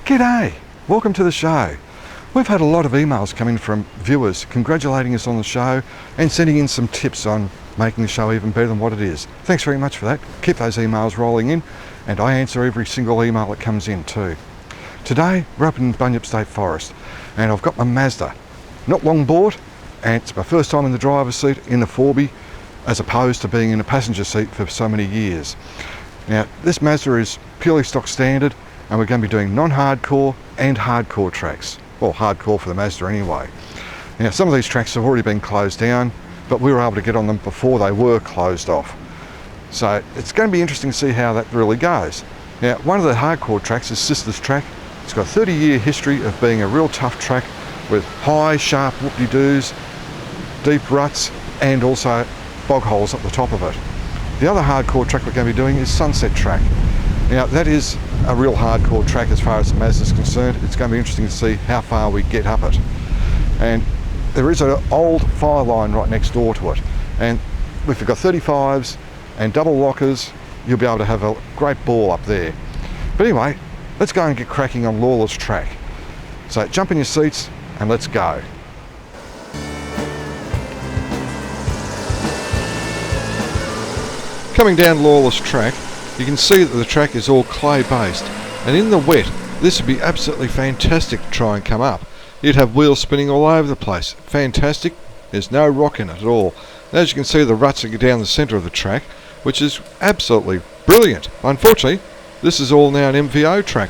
G'day, welcome to the show. We've had a lot of emails coming from viewers congratulating us on the show and sending in some tips on making the show even better than what it is. Thanks very much for that. Keep those emails rolling in, and I answer every single email that comes in too. Today we're up in Bunyip State Forest and I've got my Mazda. Not long bought, and it's my first time in the driver's seat in the 4B as opposed to being in a passenger seat for so many years. Now this Mazda is purely stock standard, and we're going to be doing non-hardcore and hardcore tracks. Well, hardcore for the Mazda anyway. Now some of these tracks have already been closed down, but we were able to get on them before they were closed off. So it's going to be interesting to see how that really goes. Now one of the hardcore tracks is Sister's Track. It's got a 30-year history of being a real tough track with high, sharp whoop-de-doos, deep ruts, and also bog holes at the top of it. The other hardcore track we're going to be doing is Sunset Track. Now that is a real hardcore track as far as the Mazda is concerned. It's going to be interesting to see how far we get up it. And there is an old fire line right next door to it. And if you've got 35s and double lockers, you'll be able to have a great ball up there. But anyway, let's go and get cracking on Lawless Track. So jump in your seats and let's go. Coming down Lawless Track, you can see that the track is all clay based, and in the wet this would be absolutely fantastic to try and come up. You'd have wheels spinning all over the place. Fantastic. There's no rock in it at all. And as you can see, the ruts are down the centre of the track, which is absolutely brilliant. Unfortunately, this is all now an MVO track.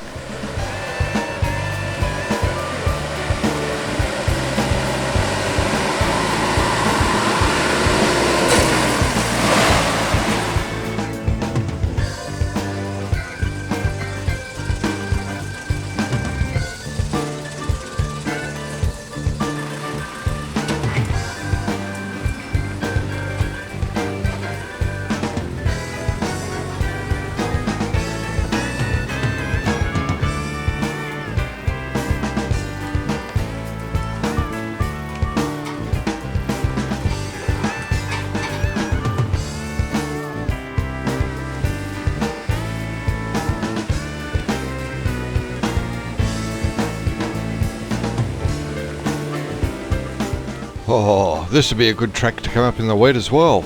Oh, this would be a good track to come up in the wet as well.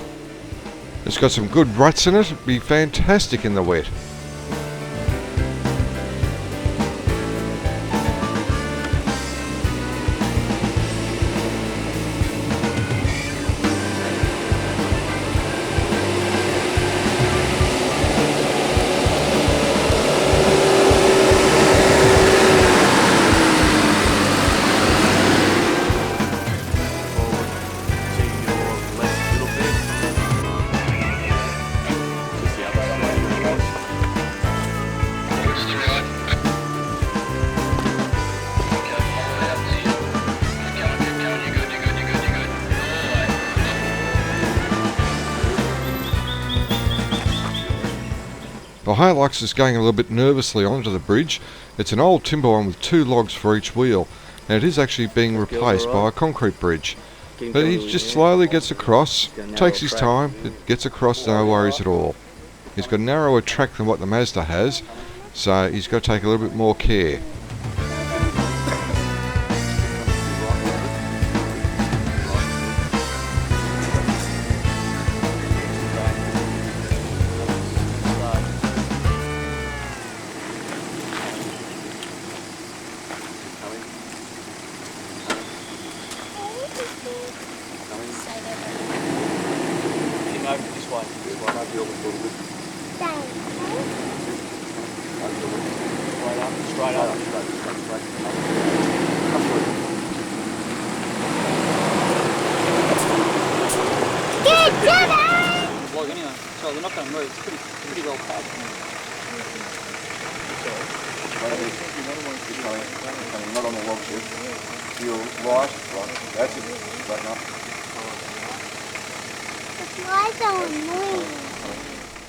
It's got some good ruts in it. It'd be fantastic in the wet. The Hilux is going a little bit nervously onto the bridge. It's an old timber one with 2 logs for each wheel, and it is actually being replaced by a concrete bridge. But he just slowly gets across, takes his time, it gets across, no worries at all. He's got a narrower track than what the Mazda has, so he's got to take a little bit more care. So they're not going to move. It's pretty well packed. Not on the log chip. You're right. That's it. Right now. Why so annoying?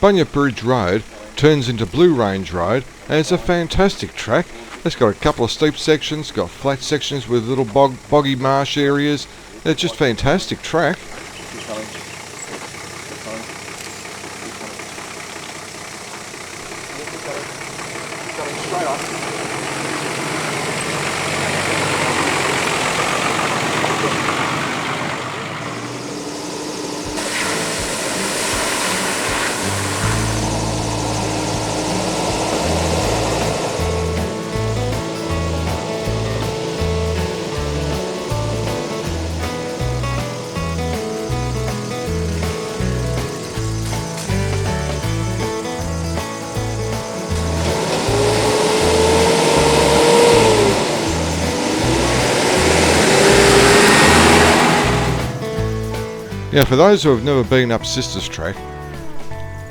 Bunyip Bridge Road turns into Blue Range Road, and it's a fantastic track. It's got a couple of steep sections, got flat sections with little boggy marsh areas. It's just a fantastic track. Straight up. Now, for those who have never been up Sister's Track,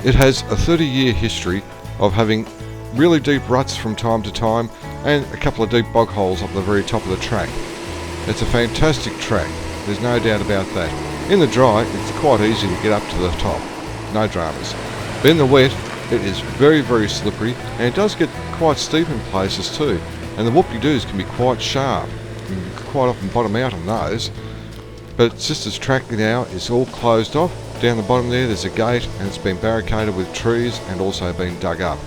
it has a 30-year history of having really deep ruts from time to time and a couple of deep bog holes up the very top of the track. It's a fantastic track, there's no doubt about that. In the dry, it's quite easy to get up to the top, no dramas. But in the wet, it is very, very slippery, and it does get quite steep in places too. And the whoop-de-doos can be quite sharp. You can quite often bottom out on those. But Sister's Track now is all closed off. Down the bottom there's a gate, and it's been barricaded with trees and also been dug up.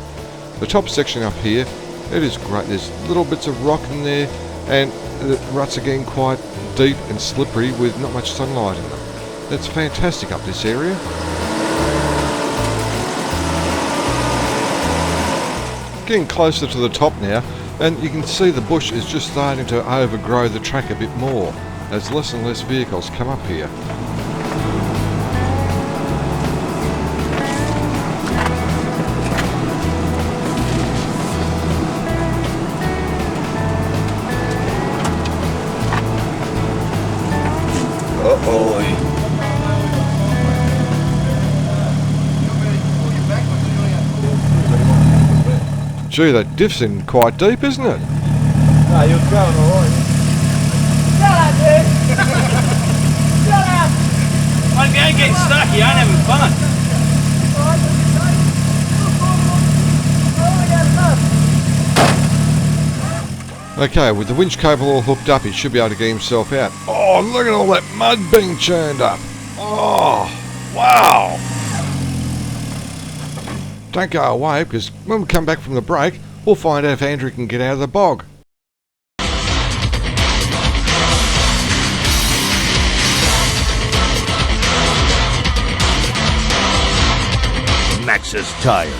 The top section up here, it is great. There's little bits of rock in there, and the ruts are getting quite deep and slippery with not much sunlight in them. That's fantastic up this area. Getting closer to the top now, and you can see the bush is just starting to overgrow the track a bit more as less and less vehicles come up here. Gee, that diff's in quite deep, isn't it? No, you're going alright. Shut up, dude! Shut up! I'm going to get stuck, you ain't having fun. Okay, with the winch cable all hooked up, he should be able to get himself out. Oh, look at all that mud being churned up. Oh, wow. Don't go away, because when we come back from the break, we'll find out if Andrew can get out of the bog. Maxxis Tires.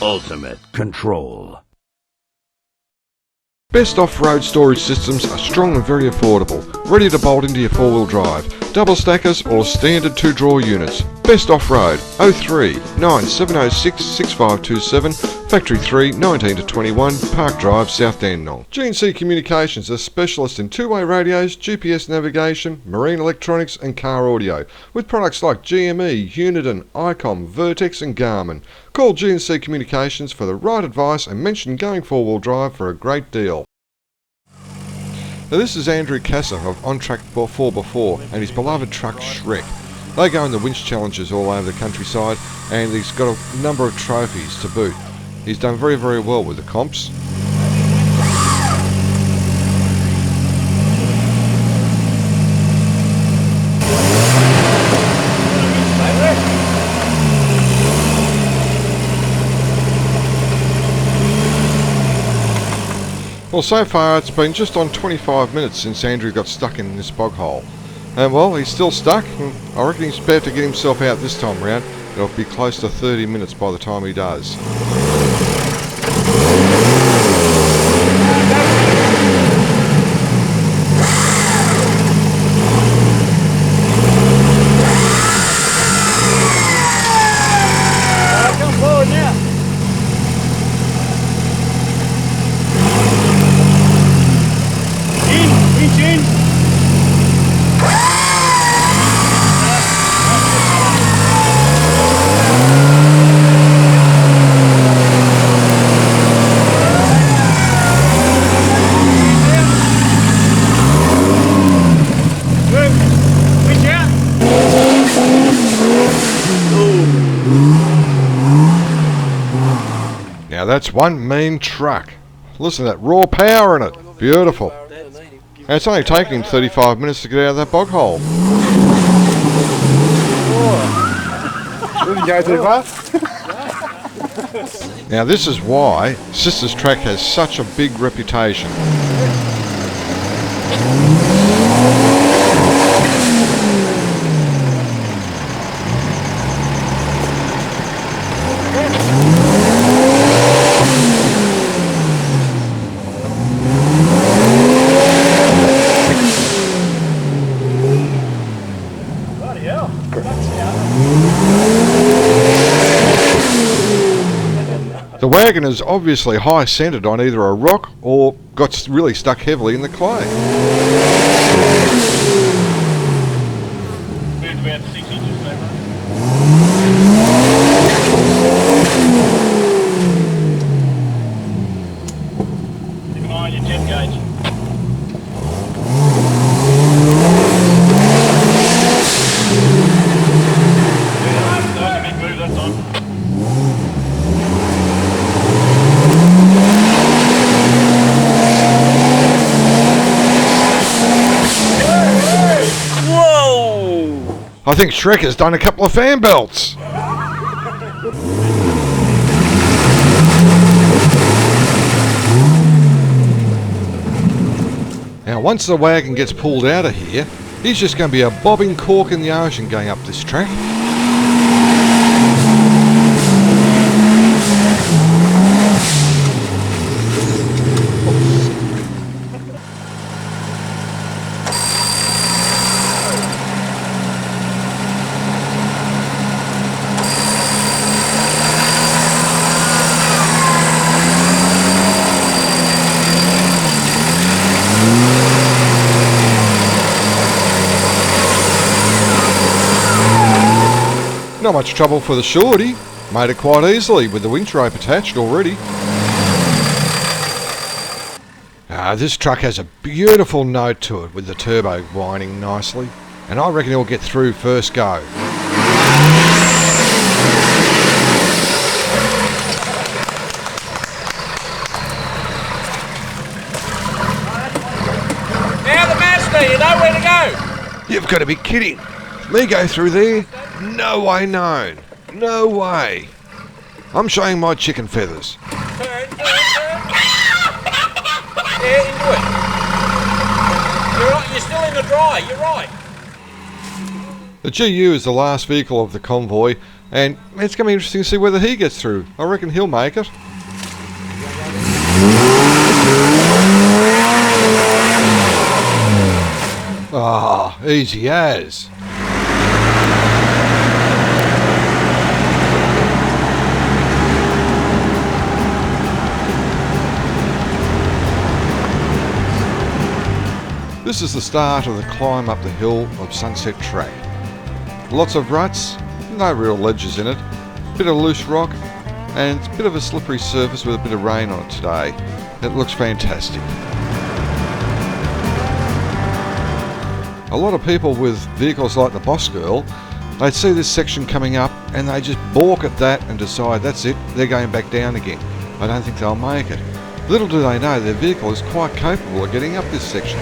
Ultimate control. Best off-road storage systems are strong and very affordable, ready to bolt into your four-wheel drive, double stackers or standard 2-drawer units. Best off-road 03 9706 6527, Factory 3 19 to 21, Park Drive, South Dandenong. G&C Communications are specialists in two-way radios, GPS navigation, marine electronics and car audio, with products like GME, Uniden, ICOM, Vertex and Garmin. Call G&C Communications for the right advice and mention going four-wheel drive for a great deal. Now this is Andrew Casser of On Track 4x4 and his beloved truck Shrek. They go in the winch challenges all over the countryside, and he's got a number of trophies to boot. He's done very, very well with the comps. Well, so far it's been just on 25 minutes since Andrew got stuck in this bog hole. And well, he's still stuck, and I reckon he's about to get himself out this time round. It'll be close to 30 minutes by the time he does. Come forward now. Inch in. Now that's one mean truck. Listen to that raw power in it. Beautiful. And it's only taken him 35 minutes to get out of that bog hole. Didn't go too far. Now this is why Sister's Track has such a big reputation. The wagon is obviously high centred on either a rock or got really stuck heavily in the clay. about 6 inches deeper. Keep an eye on your jet gauge. That was a big move that time. Whoa! I think Shrek has done a couple of fan belts. Now once the wagon gets pulled out of here, he's just going to be a bobbing cork in the ocean going up this track. Not much trouble for the shorty. Made it quite easily with the winch rope attached already. This truck has a beautiful note to it with the turbo whining nicely, and I reckon it'll get through first go. Now the Mazda, you know where to go. You've got to be kidding. Me go through there? No way known. No way. I'm showing my chicken feathers. Turn. Yeah, into it. You're right, you're still in the dry, you're right. The GU is the last vehicle of the convoy, and it's going to be interesting to see whether he gets through. I reckon he'll make it. Ah, easy as. This is the start of the climb up the hill of Sunset Track. Lots of ruts, no real ledges in it, bit of loose rock, and it's a bit of a slippery surface with a bit of rain on it today. It looks fantastic. A lot of people with vehicles like the Boss Girl, they'd see this section coming up and they just balk at that and decide that's it, they're going back down again. I don't think they'll make it. Little do they know their vehicle is quite capable of getting up this section.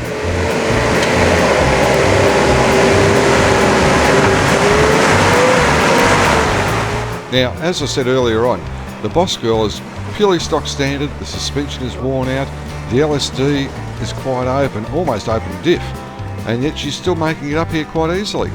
Now, as I said earlier on, the Boss Girl is purely stock standard, the suspension is worn out, the LSD is quite open, almost open diff, and yet she's still making it up here quite easily.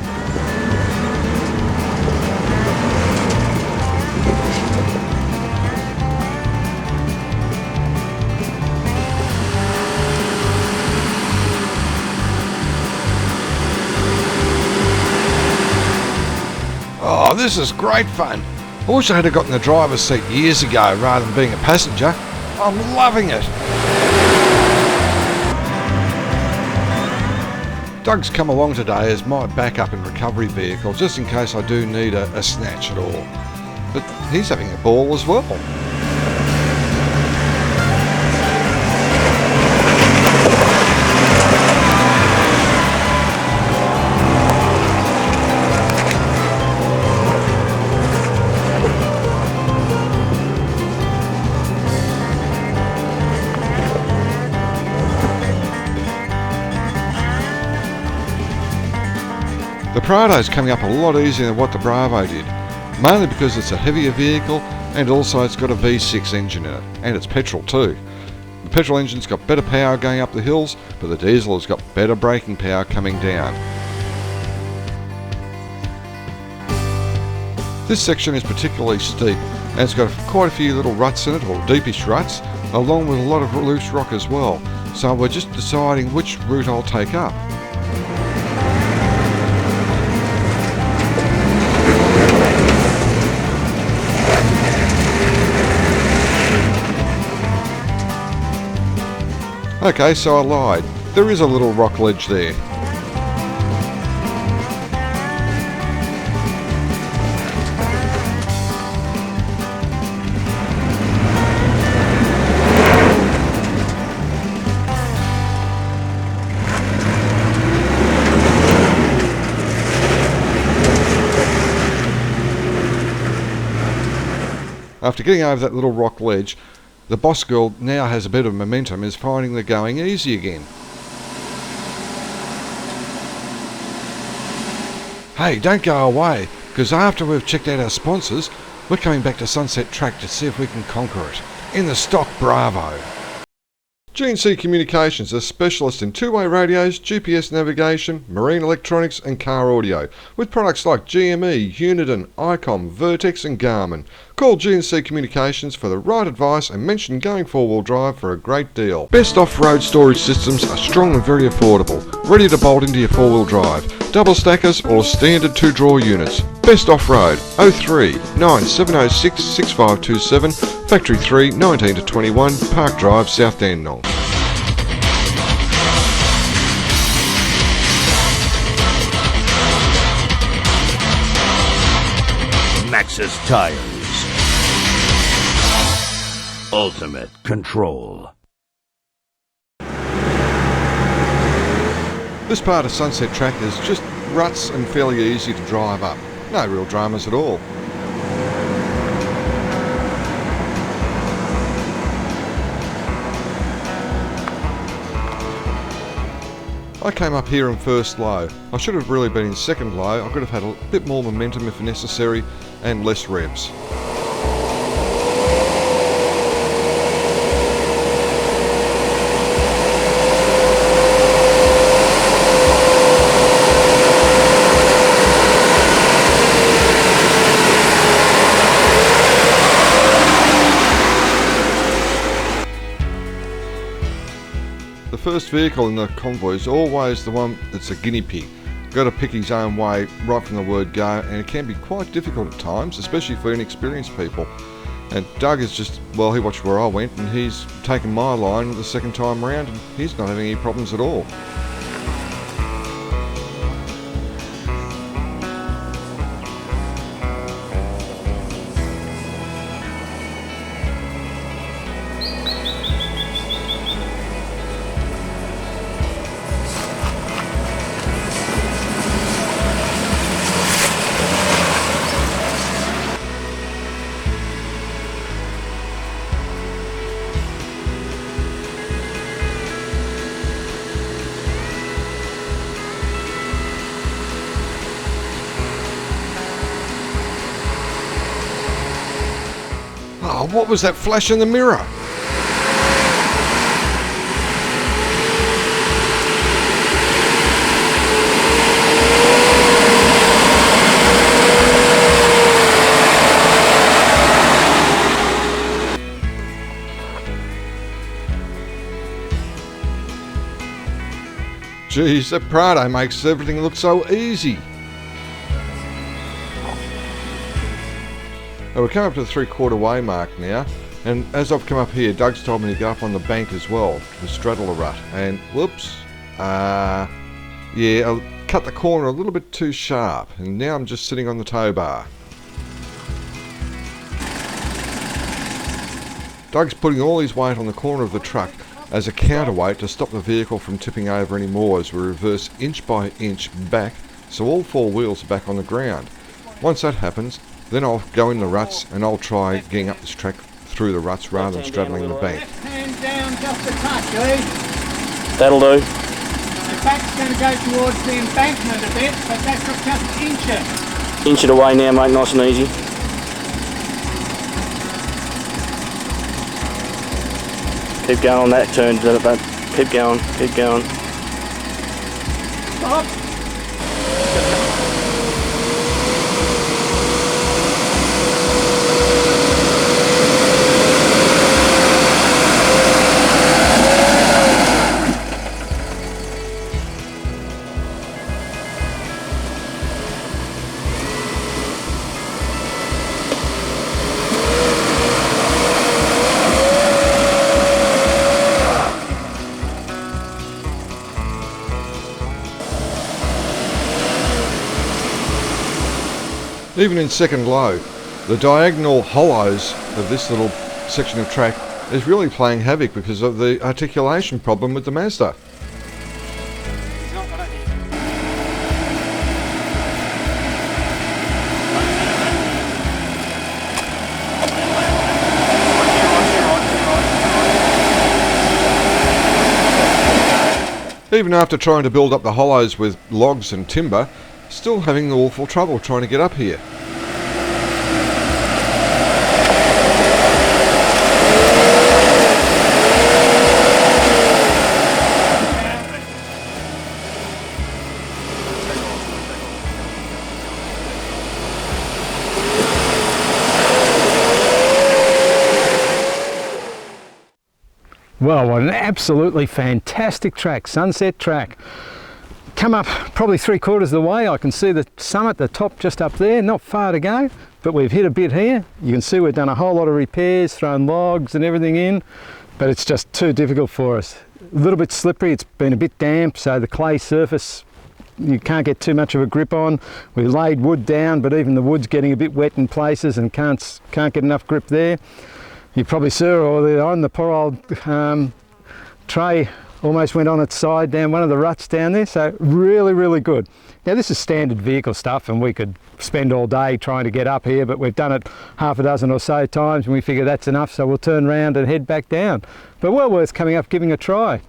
Oh, this is great fun. I wish I had got in the driver's seat years ago rather than being a passenger. I'm loving it. Doug's come along today as my backup and recovery vehicle, just in case I do need a snatch at all. But he's having a ball as well. The Prado's coming up a lot easier than what the Bravo did, mainly because it's a heavier vehicle and also it's got a V6 engine in it, and it's petrol too. The petrol engine's got better power going up the hills, but the diesel has got better braking power coming down. This section is particularly steep and it's got quite a few little ruts in it, or deepish ruts, along with a lot of loose rock as well, so we're just deciding which route I'll take up. Okay, so I lied. There is a little rock ledge there. After getting over that little rock ledge, the boss girl now has a bit of momentum, is finding the going easy again. Hey, don't go away, because after we've checked out our sponsors, we're coming back to Sunset Track to see if we can conquer it in the stock Bravo. G&C Communications, a specialist in two-way radios, GPS navigation, marine electronics and car audio, with products like GME, Uniden, ICOM, Vertex and Garmin. Call G&C Communications for the right advice and mention going four-wheel drive for a great deal. Best off-road storage systems are strong and very affordable, ready to bolt into your four-wheel drive, double stackers or standard two-drawer units. Best off-road 03 9706 6527, Factory 3 19 to 21, Park Drive, South Dandenong. Maxxis Tires. Ultimate control. This part of Sunset Track is just ruts and fairly easy to drive up. No real dramas at all. I came up here in first low. I should have really been in second low. I could have had a bit more momentum if necessary and less revs. The first vehicle in the convoy is always the one that's a guinea pig. Got to pick his own way right from the word go, and it can be quite difficult at times, especially for inexperienced people. And Doug is just, well, he watched where I went and he's taken my line the second time round and he's not having any problems at all. Oh, what was that flash in the mirror? Geez, that Prado makes everything look so easy. We're coming up to the 3/4 way mark now, and as I've come up here, Doug's told me to go up on the bank as well to straddle a rut, and whoops, yeah, I cut the corner a little bit too sharp, and now I'm just sitting on the tow bar. Doug's putting all his weight on the corner of the truck as a counterweight to stop the vehicle from tipping over any more as we reverse inch by inch back, so all four wheels are back on the ground. Once that happens, then I'll go in the ruts and I'll try getting up this track through the ruts rather than straddling the bank. Left hand down just a touch, eh? That'll do. The back's going to go towards the embankment a bit, but that's just inch it. Inch it away now, mate, nice and easy. Keep going on that turn, but keep going, keep going. Stop. Even in second low, the diagonal hollows of this little section of track is really playing havoc because of the articulation problem with the Mazda. Even after trying to build up the hollows with logs and timber, still having awful trouble trying to get up here. Well, what an absolutely fantastic track, sunset track. Come up probably 3/4 of the way. I can see the summit, the top just up there, not far to go, but we've hit a bit here. You can see we've done a whole lot of repairs, thrown logs and everything in, but it's just too difficult for us. A little bit slippery, it's been a bit damp, so the clay surface you can't get too much of a grip on. We laid wood down, but even the wood's getting a bit wet in places and can't get enough grip there. You probably saw on the poor old tray almost went on its side down one of the ruts down there, so really good. Now this is standard vehicle stuff and we could spend all day trying to get up here, but we've done it half a dozen or so times and we figure that's enough, so we'll turn around and head back down. But well worth coming up giving a try.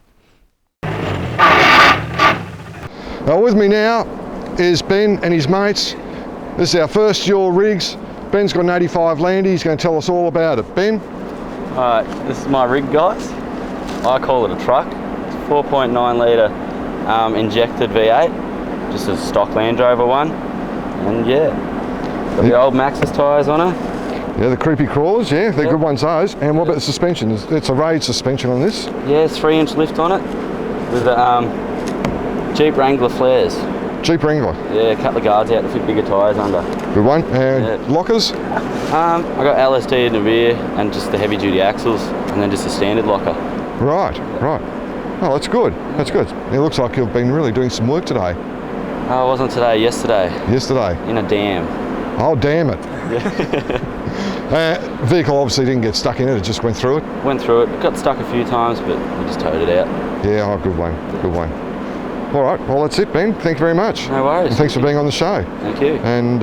Well, with me now is Ben and his mates. This is our first yaw rigs. Ben's got an 85 Landy, he's going to tell us all about it. Ben? Alright, this is my rig, guys. I call it a truck. It's 4.9 litre injected V8, just a stock Land Rover one. And yeah, got the old Maxxis tyres on her. Yeah, the creepy crawlers, yeah, they're good ones those. And what about the suspension? It's a raised suspension on this? Yeah, it's 3-inch lift on it with the Jeep Wrangler flares. Jeep Wrangler? Yeah, cut the guards out to fit bigger tyres under. Good one. And yeah. Lockers? I got LSD in the rear and just the heavy duty axles and then just a standard locker. Right. Oh, that's good. That's good. It looks like you've been really doing some work today. Oh, it wasn't today, yesterday. Yesterday? In a dam. Oh, damn it. Vehicle obviously didn't get stuck in it, it just went through it? Went through it. Got stuck a few times, but we just towed it out. Yeah, oh, good one. All right, well that's it, Ben. Thank you very much. No worries. And thanks for being on the show. Thank you. And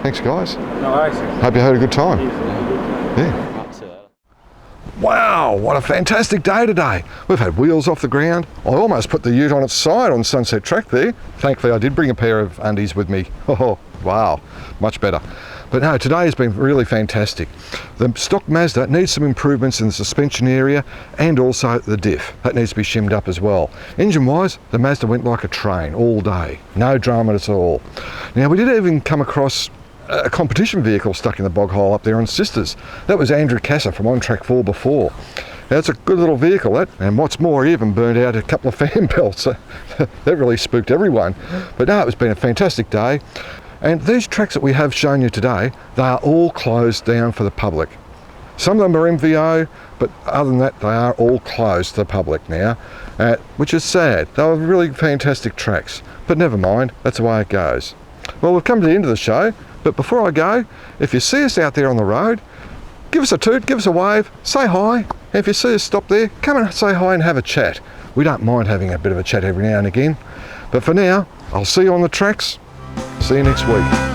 thanks, guys. No worries. Hope you had a good time. Yeah. Wow, what a fantastic day today. We've had wheels off the ground. I almost put the ute on its side on Sunset Track there. Thankfully I did bring a pair of undies with me. Oh, wow, much better. But no, today has been really fantastic. The stock Mazda needs some improvements in the suspension area and also the diff. That needs to be shimmed up as well. Engine-wise, the Mazda went like a train all day. No drama at all. Now, we did even come across a competition vehicle stuck in the bog hole up there on Sisters. That was Andrew Casser from On Track 4 before. That's a good little vehicle, that, and what's more, he even burned out a couple of fan belts. That really spooked everyone. But no, it's been a fantastic day. And these tracks that we have shown you today, they are all closed down for the public. Some of them are MVO, but other than that, they are all closed to the public now, which is sad. They were really fantastic tracks, but never mind, that's the way it goes. Well, we've come to the end of the show, but before I go, if you see us out there on the road, give us a toot, give us a wave, say hi. And if you see us stop there, come and say hi and have a chat. We don't mind having a bit of a chat every now and again. But for now, I'll see you on the tracks. See you next week.